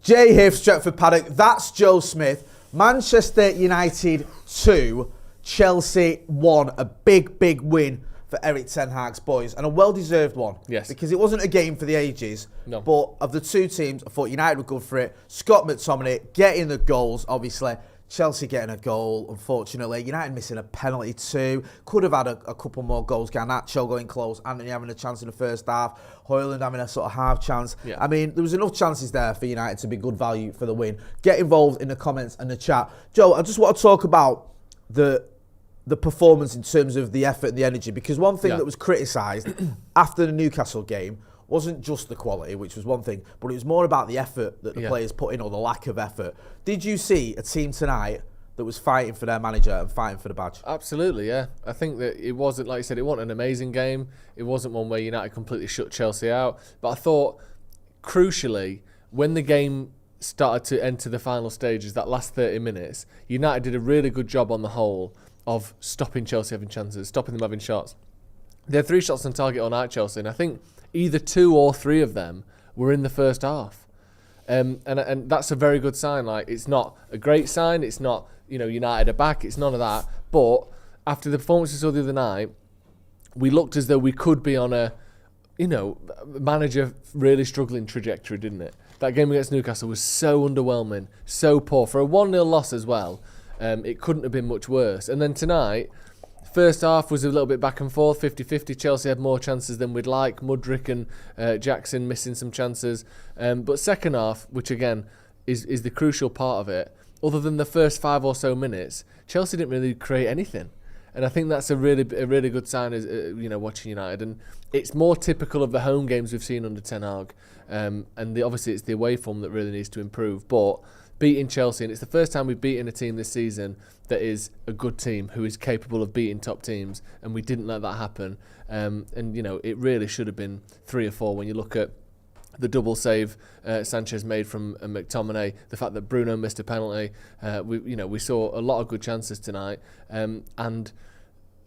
Jay here for Stretford Paddock. That's Joe Smith. Manchester United 2, Chelsea 1. A big win for Eric Ten Hag's boys, and a well-deserved one. Yes. Because it wasn't a game for the ages. No. But of the two teams, I thought United were good for it. Scott McTominay getting the goals, obviously. Chelsea getting a goal, unfortunately. United missing a penalty too. Could have had a couple more goals. Garnacho going close. Anthony having a chance in the first half. Hoyland having a sort of half chance. Yeah. I mean, there was enough chances there for United to be good value for the win. Get involved in the comments and the chat. Joe, I just want to talk about the performance in terms of the effort and the energy, because one thing that was criticised after the Newcastle game wasn't just the quality, which was one thing, but it was more about the effort that the players put in, or the lack of effort. Did you see a team tonight that was fighting for their manager and fighting for the badge? Absolutely, yeah. I think that it wasn't, like you said, it wasn't an amazing game. It wasn't one where United completely shut Chelsea out. But I thought, crucially, when the game started to enter the final stages, that last 30 minutes, United did a really good job on the whole of stopping Chelsea having chances, stopping them having shots. They had 3 shots on target on at Chelsea, and I think either 2 or 3 of them were in the first half. And that's a very good sign. Like, it's not a great sign. It's not, United are back. It's none of that. But after the performance we saw the other night, we looked as though we could be on a, manager really struggling trajectory, didn't it? That game against Newcastle was so underwhelming, so poor. For a 1-0 loss as well, it couldn't have been much worse. And then tonight, first half was a little bit back and forth, 50-50. Chelsea had more chances than we'd like. Mudryk and Jackson missing some chances. But second half, which again is the crucial part of it, other than the first 5 or so minutes, Chelsea didn't really create anything. And I think that's a really good sign, as watching United. And it's more typical of the home games we've seen under Ten Hag. And obviously it's the away form that really needs to improve. But beating Chelsea, and it's the first time we've beaten a team this season that is a good team, who is capable of beating top teams, and we didn't let that happen. It really should have been 3 or 4 when you look at the double save Sanchez made from McTominay, the fact that Bruno missed a penalty. We saw a lot of good chances tonight, and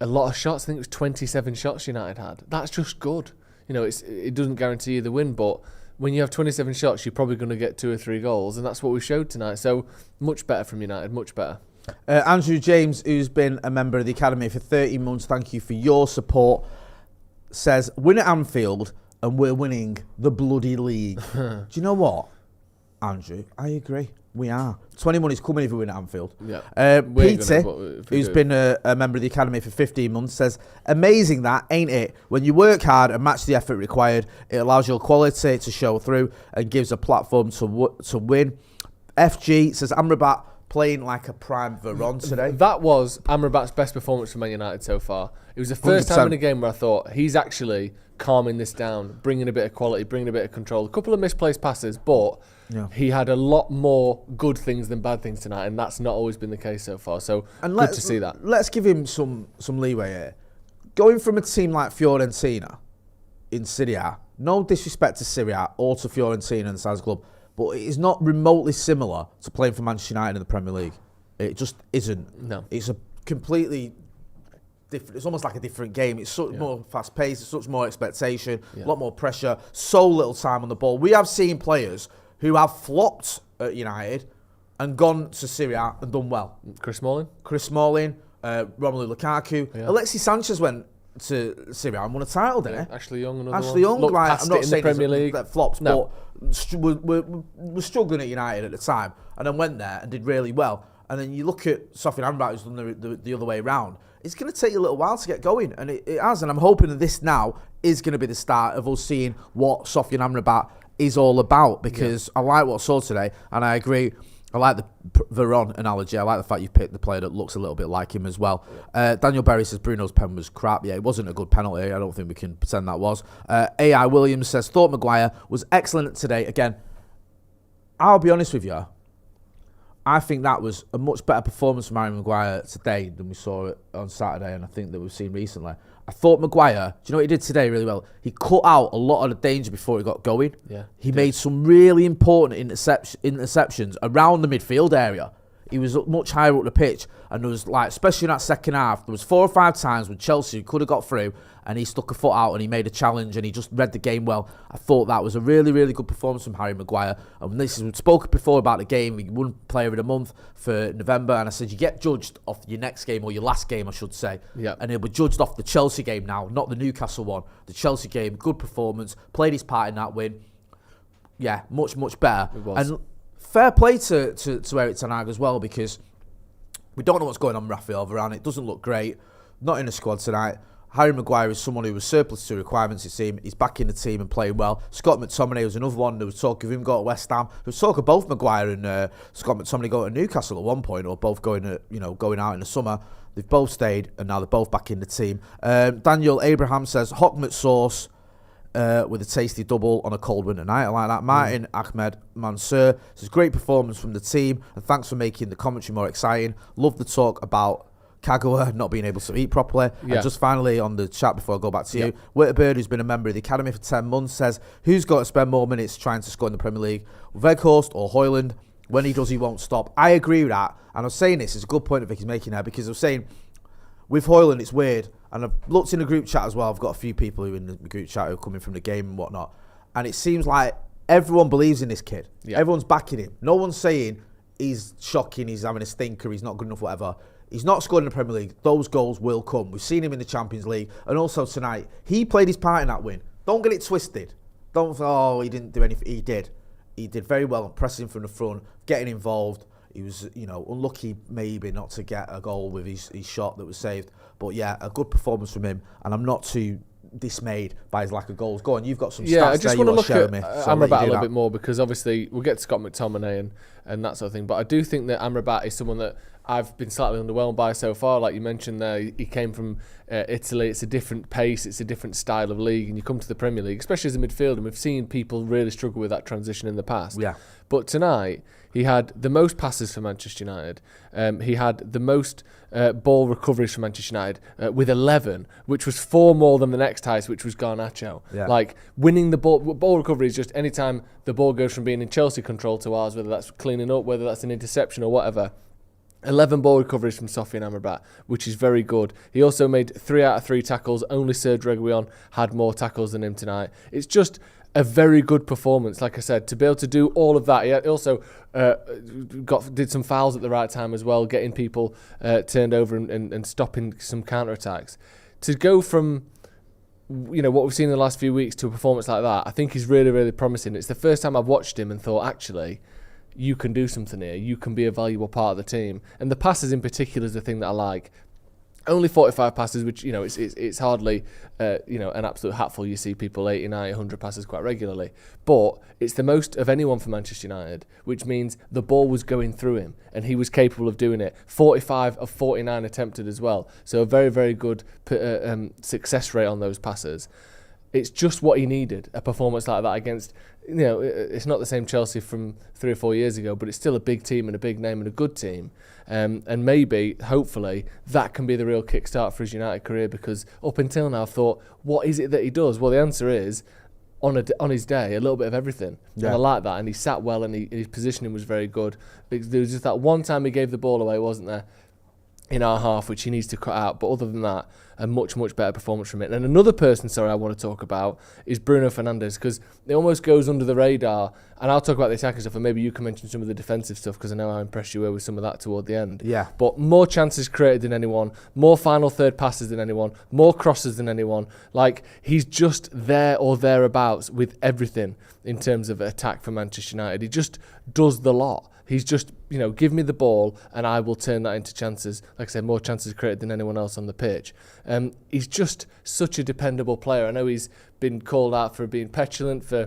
a lot of shots. I think it was 27 shots United had. That's just good. It doesn't guarantee you the win, but when you have 27 shots, you're probably going to get 2 or 3 goals, and that's what we showed tonight. So much better from United, much better. Andrew James, who's been a member of the Academy for 13 months, thank you for your support, says, win at Anfield and we're winning the bloody league. Do you know what, Andrew? I agree. We are. 20 money's coming if we win at Anfield. Yeah. Peter, who's been a member of the Academy for 15 months, says, amazing that, ain't it? When you work hard and match the effort required, it allows your quality to show through and gives a platform to win. FG says, Amrabat playing like a prime Veron today. That was Amrabat's best performance for Man United so far. It was the first 100%. Time in a game where I thought he's actually calming this down, bringing a bit of quality, bringing a bit of control. A couple of misplaced passes, but he had a lot more good things than bad things tonight, and that's not always been the case so far. So good to see that. Let's give him some leeway here. Going from a team like Fiorentina in Serie A, no disrespect to Serie A or to Fiorentina and Sans Club, but it is not remotely similar to playing for Manchester United in the Premier League. It just isn't. No. It's a completely different, it's almost like a different game. It's such more fast-paced, it's such more expectation, a lot more pressure, so little time on the ball. We have seen players who have flopped at United and gone to Serie A and done well. Chris Smalling, Romelu Lukaku. Alexis Sanchez went to Serie A and won a title, didn't he? Ashley Young, I'm not saying Premier League that flops, but we're struggling at United at the time, and then went there and did really well. And then you look at Sofian Amrabat, who's done the other way around. It's going to take you a little while to get going, and it has. And I'm hoping that this now is going to be the start of us seeing what Sofian Amrabat is all about, because I like what I saw today, and I agree. I like the Veron analogy. I like the fact you picked the player that looks a little bit like him as well. Daniel Berry says Bruno's pen was crap. Yeah, it wasn't a good penalty. I don't think we can pretend that was. AI Williams says, thought Maguire was excellent today. Again, I'll be honest with you. I think that was a much better performance from Harry Maguire today than we saw it on Saturday, and I think that we've seen recently. I thought Maguire, do you know what he did today really well? He cut out a lot of the danger before he got going. Yeah, he made some really important interceptions around the midfield area. he was much higher up the pitch, and there was like, especially in that second half, there was 4 or 5 times when Chelsea could have got through, and he stuck a foot out and he made a challenge and he just read the game well. I thought that was a really, really good performance from Harry Maguire. And we've spoken before about the game. He won Player of the Month for November, and I said you get judged off your next game, or your last game, I should say. Yeah. And he'll be judged off the Chelsea game now, not the Newcastle one. The Chelsea game, good performance, played his part in that win. Yeah, much, much better. It was. And fair play to Erik ten Hag as well, because we don't know what's going on with Rafael Varane. It doesn't look great. Not in the squad tonight. Harry Maguire is someone who was surplus to requirements, it seemed. He's back in the team and playing well. Scott McTominay was another one. There was talk of him going to West Ham. There was talk of both Maguire and Scott McTominay going to Newcastle at one point, or both going out in the summer. They've both stayed, and now they're both back in the team. Daniel Abraham says, Hockmut sauce with a tasty double on a cold winter night. I like that. Martin Ahmed Mansour says, great performance from the team, and thanks for making the commentary more exciting. Love the talk about Kagawa not being able to eat properly. Yeah. And just finally on the chat before I go back to you, Whitterbird, who's been a member of the academy for 10 months, says, who's got to spend more minutes trying to score in the Premier League, Weghorst or Højlund? When he does, he won't stop. I agree with that. And I was saying this, it's a good point that Vicky's making there, because I was saying with Højlund, it's weird. And I've looked in the group chat as well. I've got a few people who in the group chat who are coming from the game and whatnot. And it seems like everyone believes in this kid. Yeah. Everyone's backing him. No one's saying he's shocking, he's having a stinker, he's not good enough, whatever. He's not scored in the Premier League. Those goals will come. We've seen him in the Champions League. And also tonight, he played his part in that win. Don't get it twisted. Don't say, he didn't do anything. He did. He did very well on pressing from the front, getting involved. He was, unlucky maybe not to get a goal with his shot that was saved. But yeah, a good performance from him. And I'm not too dismayed by his lack of goals. Go on, you've got some stats I just want to look at Amrabat a little that. bit more, because obviously we'll get to Scott McTominay and that sort of thing. But I do think that Amrabat is someone that I've been slightly underwhelmed by so far. Like you mentioned there, he came from Italy. It's a different pace, it's a different style of league, and you come to the Premier League, especially as a midfielder, and we've seen people really struggle with that transition in the past. Yeah. But tonight, he had the most passes for Manchester United. He had the most ball recoveries for Manchester United with 11, which was 4 more than the next highest, which was Garnacho. Yeah. Like, winning the ball recovery is just any time the ball goes from being in Chelsea control to ours, whether that's cleaning up, whether that's an interception or whatever. 11 ball recoveries from Sofian Amrabat, which is very good. He also made 3 out of 3 tackles. Only Serge Reguilon had more tackles than him tonight. It's just a very good performance, like I said, to be able to do all of that. He also did some fouls at the right time as well, getting people turned over and stopping some counter-attacks. To go from what we've seen in the last few weeks to a performance like that, I think is really, really promising. It's the first time I've watched him and thought, actually, you can do something here. You can be a valuable part of the team. And the passes in particular is the thing that I like. Only 45 passes, which, it's hardly, an absolute hatful. You see people 80, 90, 100 passes quite regularly. But it's the most of anyone for Manchester United, which means the ball was going through him and he was capable of doing it. 45 of 49 attempted as well. So a very, very good success rate on those passes. It's just what he needed, a performance like that against, it's not the same Chelsea from 3 or 4 years ago, but it's still a big team and a big name and a good team. And maybe, hopefully, that can be the real kickstart for his United career, because up until now I've thought, what is it that he does? Well, the answer is, on his day, a little bit of everything. Yeah. And I like that. And he sat well and his positioning was very good. There was just that one time he gave the ball away, wasn't there, in our half, which he needs to cut out. But other than that, a much, much better performance from it. And another person, I want to talk about is Bruno Fernandes, because it almost goes under the radar. And I'll talk about the attacking stuff, and maybe you can mention some of the defensive stuff, because I know how impressed you were with some of that toward the end. Yeah. But more chances created than anyone, more final third passes than anyone, more crosses than anyone. Like, he's just there or thereabouts with everything in terms of attack for Manchester United. He just does the lot. He's just, give me the ball and I will turn that into chances. Like I said, more chances created than anyone else on the pitch. He's just such a dependable player. I know he's been called out for being petulant, for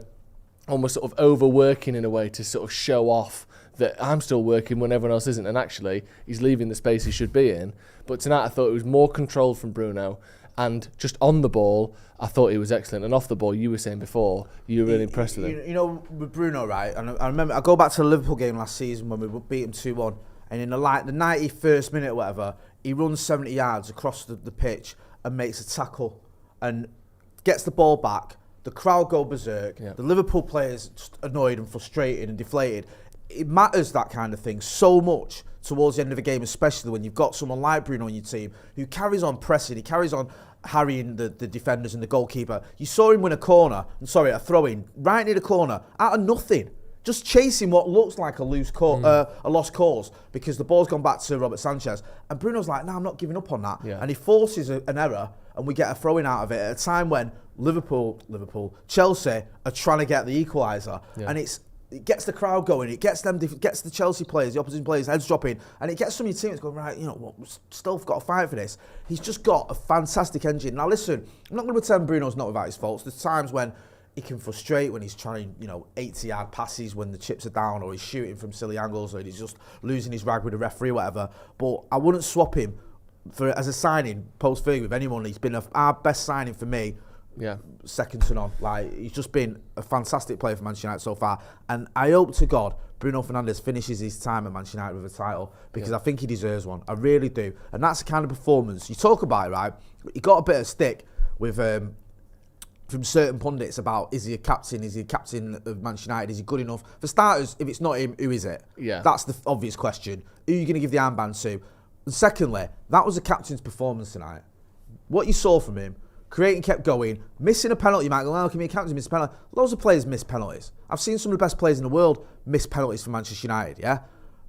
almost sort of overworking in a way to sort of show off that I'm still working when everyone else isn't. And actually, he's leaving the space he should be in. But tonight I thought it was more controlled from Bruno. And just on the ball, I thought he was excellent. And off the ball, you were saying before, you were really impressed with him. With Bruno, right? And I remember, I go back to the Liverpool game last season when we beat him 2-1. And in the 91st minute or whatever, he runs 70 yards across the pitch and makes a tackle and gets the ball back. The crowd go berserk. Yeah. The Liverpool players just annoyed and frustrated and deflated. it matters, that kind of thing, so much towards the end of a game, especially when you've got someone like Bruno on your team who carries on pressing, he carries on harrying the defenders and the goalkeeper. You saw him win a throw-in, right near the corner, out of nothing. Just chasing what looks like a lost cause because the ball's gone back to Robert Sanchez. And Bruno's like, no, I'm not giving up on that. Yeah. And he forces an error and we get a throw-in out of it at a time when Chelsea are trying to get the equaliser. Yeah. And it gets the crowd going, it gets the Chelsea players, the opposition players, heads dropping, and it gets some of your teammates going, right, we've still got to fight for this. He's just got a fantastic engine. Now listen, I'm not going to pretend Bruno's not without his faults. There's times when he can frustrate, when he's trying, 80-yard passes when the chips are down, or he's shooting from silly angles, or he's just losing his rag with a referee or whatever. But I wouldn't swap him as a signing post-Fergie with anyone. He's been our best signing for me. Yeah, second to none. Like, he's just been a fantastic player for Manchester United so far, and I hope to God Bruno Fernandes finishes his time at Manchester United with a title, because I think he deserves one. I really do, and that's the kind of performance you talk about, right? He got a bit of stick with from certain pundits about, is he a captain? Is he a captain of Manchester United? Is he good enough? For starters, if it's not him, who is it? Yeah, that's the obvious question. Who are you going to give the armband to? And secondly, that was a captain's performance tonight. What you saw from him. Creating, kept going, missing a penalty. You might go, can be a captain miss a penalty? Loads of players miss penalties. I've seen some of the best players in the world miss penalties for Manchester United, yeah?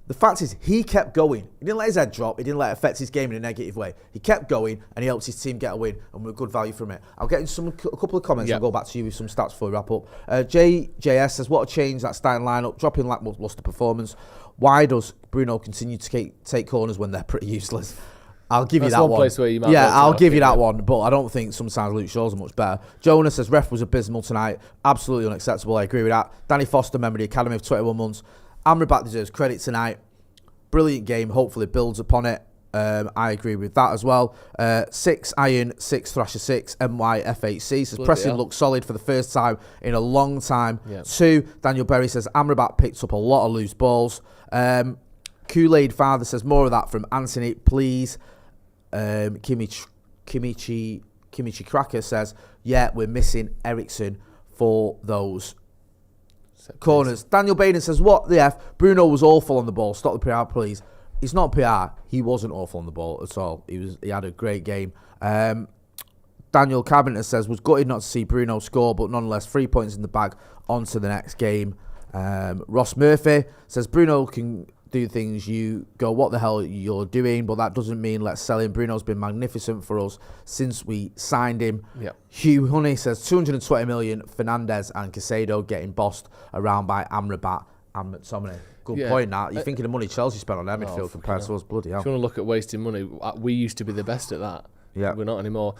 The fact is, he kept going. He didn't let his head drop. He didn't let it affect his game in a negative way. He kept going, and he helped his team get a win, and with good value from it. I'll get into a couple of comments. I'll go back to you with some stats before we wrap up. JS says, what a change, that starting lineup, dropping lacklustre performance. Why does Bruno continue to take corners when they're pretty useless? I'll give you that one. Place where you might I'll give you that one, but I don't think sometimes Luke Shaw's are much better. Jonas says, ref was abysmal tonight. Absolutely unacceptable. I agree with that. Danny Foster, member of the Academy of 21 months. Amrabat deserves credit tonight. Brilliant game. Hopefully builds upon it. I agree with that as well. 6 Iron, 6 Thrasher 6, MYFHC says pressing looks solid for the first time in a long time. Yep. 2, Daniel Berry says Amrabat picked up a lot of loose balls. Kool-Aid Father says more of that from Anthony, please. Kimichi Cracker says, yeah, we're missing Ericsson for those corners. Daniel Baden says, what the F? Bruno was awful on the ball. Stop the PR, please. He's not PR. He wasn't awful on the ball at all. He had a great game. Daniel Cabinet says, was gutted not to see Bruno score, but nonetheless, 3 points in the bag. On to the next game. Ross Murphy says, Bruno can do things you go, what the hell you're doing, but that doesn't mean let's sell him. Bruno's been magnificent for us since we signed him. Yep. Hugh Honey says 220 million, Fernandes and Caicedo getting bossed around by Amrabat and McTominay. Good point, that. You think of the money Chelsea spent on their midfield compared to us, bloody hell. If you want to look at wasting money, we used to be the best at that. Yeah, we're not anymore.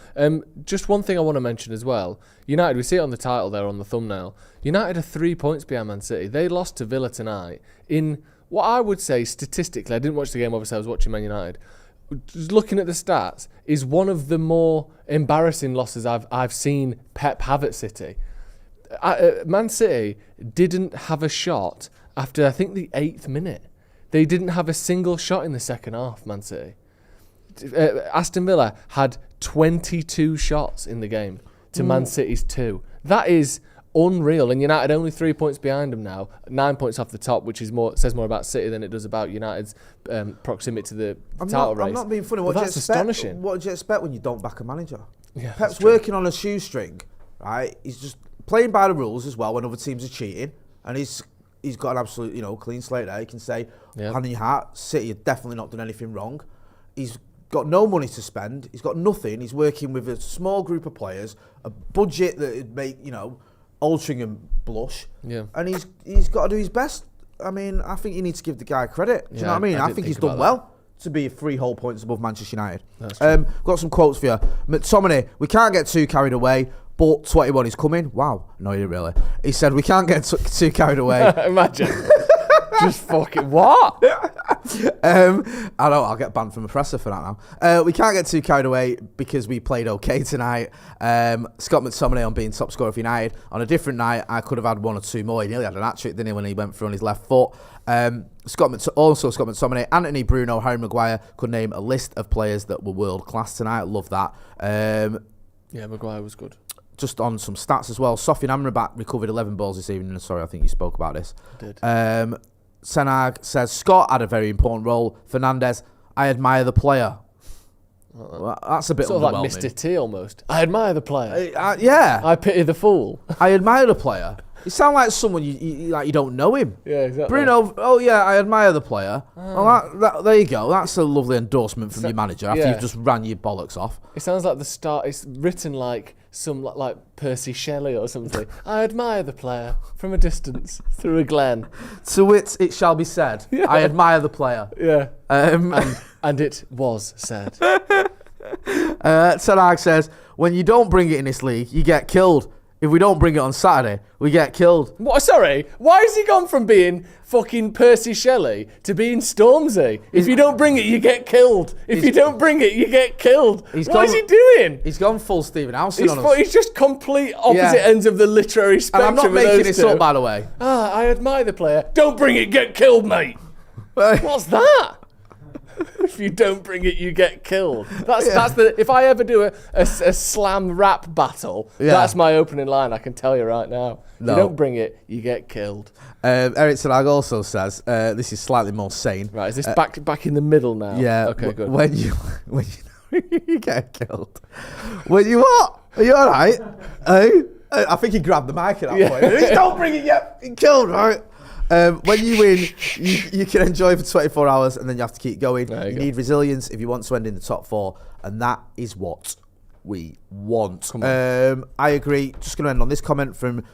Just one thing I want to mention as well. United, we see it on the title there on the thumbnail. United are 3 points behind Man City. They lost to Villa tonight in what I would say statistically, I didn't watch the game, obviously I was watching Man United. Just looking at the stats, is one of the more embarrassing losses I've seen Pep have at City. Man City didn't have a shot after, I think, the 8th minute. They didn't have a single shot in the second half, Man City. Aston Villa had 22 shots in the game to Man City's 2. That is unreal, and United only 3 points behind them now, 9 points off the top, which is says more about City than it does about United's proximity to the title race. I'm not being funny. That's astonishing. What do you expect when you don't back a manager? Yeah, Pep's working on a shoestring, right? He's just playing by the rules as well when other teams are cheating, and he's got an absolute clean slate there. He can say, hand in your heart, City have definitely not done anything wrong. He's got no money to spend. He's got nothing. He's working with a small group of players, a budget that would make Altrincham blush, and he's got to do his best. I mean, I think you need to give the guy credit. Do you know what I mean? I think he's done well to be 3 whole points above Manchester United. Got some quotes for you. McTominay, we can't get too carried away, but 21 is coming. Wow, no, you didn't really. He said we can't get too carried away. Imagine. Just fucking what? I know, I'll get banned from the presser for that now. We can't get too carried away because we played okay tonight. Scott McTominay on being top scorer for United. On a different night, I could have had 1 or 2 more. He nearly had an hat-trick, didn't he, when he went through on his left foot. Scott McTominay, Anthony, Bruno, Harry Maguire could name a list of players that were world-class tonight. Love that. Maguire was good. Just on some stats as well. Sofian Amrabat recovered 11 balls this evening. Sorry, I think you spoke about this. I did. Senag says, Scott had a very important role. Fernandez, I admire the player. Well, that's a bit Sort of underwhelming. like Mr. T almost. I admire the player. Yeah. I pity the fool. I admire the player. You sound like someone you don't know him. Yeah, exactly. Bruno, oh yeah, I admire the player. Well, there you go. That's a lovely endorsement from your manager after you've just ran your bollocks off. It sounds like the start. It's written like some like Percy Shelley or something. I admire the player from a distance through a glen. To which it shall be said, I admire the player. Yeah. And it was said. Senag says, when you don't bring it in this league, you get killed. If we don't bring it on Saturday, we get killed. What? Sorry, why has he gone from being fucking Percy Shelley to being Stormzy? If you don't bring it, you get killed. If you don't bring it, you get killed. What is he doing? He's gone full Stephen Howson on us. He's just complete opposite ends of the literary spectrum. And I'm not making this up, by the way. I admire the player. Don't bring it, get killed, mate. What's that? If you don't bring it, you get killed. That's the. If I ever do a slam rap battle, that's my opening line. I can tell you right now. If you don't bring it, you get killed. Eric Senag also says this is slightly more sane. Right, is this back in the middle now? Yeah. Okay, good. When you you get killed. When you what? Are you all right? I think he grabbed the mic at that point. Just don't bring it yet. You're killed, right? When you win, you can enjoy for 24 hours and then you have to keep going. You need resilience if you want to end in the top 4, and that is what we want. I agree. Just going to end on this comment from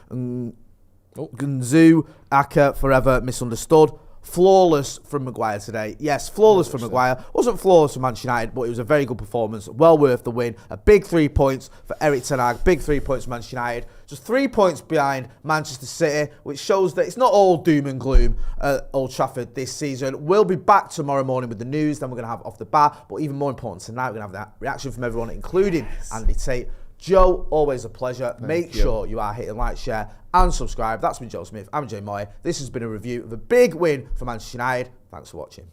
Gunzu Aka, forever misunderstood. Flawless from Maguire today. Yes, flawless from Maguire. Wasn't flawless for Manchester United, but it was a very good performance. Well worth the win. A big 3 points for Eric Ten Hag. Big 3 points for Manchester United. Just 3 points behind Manchester City, which shows that it's not all doom and gloom at Old Trafford this season. We'll be back tomorrow morning with the news. Then we're going to have Off the Bar. But even more important tonight, we're going to have that reaction from everyone, including Andy Tate. Joe, always a pleasure. Make sure you are hitting like, share, and subscribe. That's been Joe Smith. I'm Jay Moy. This has been a review of a big win for Manchester United. Thanks for watching.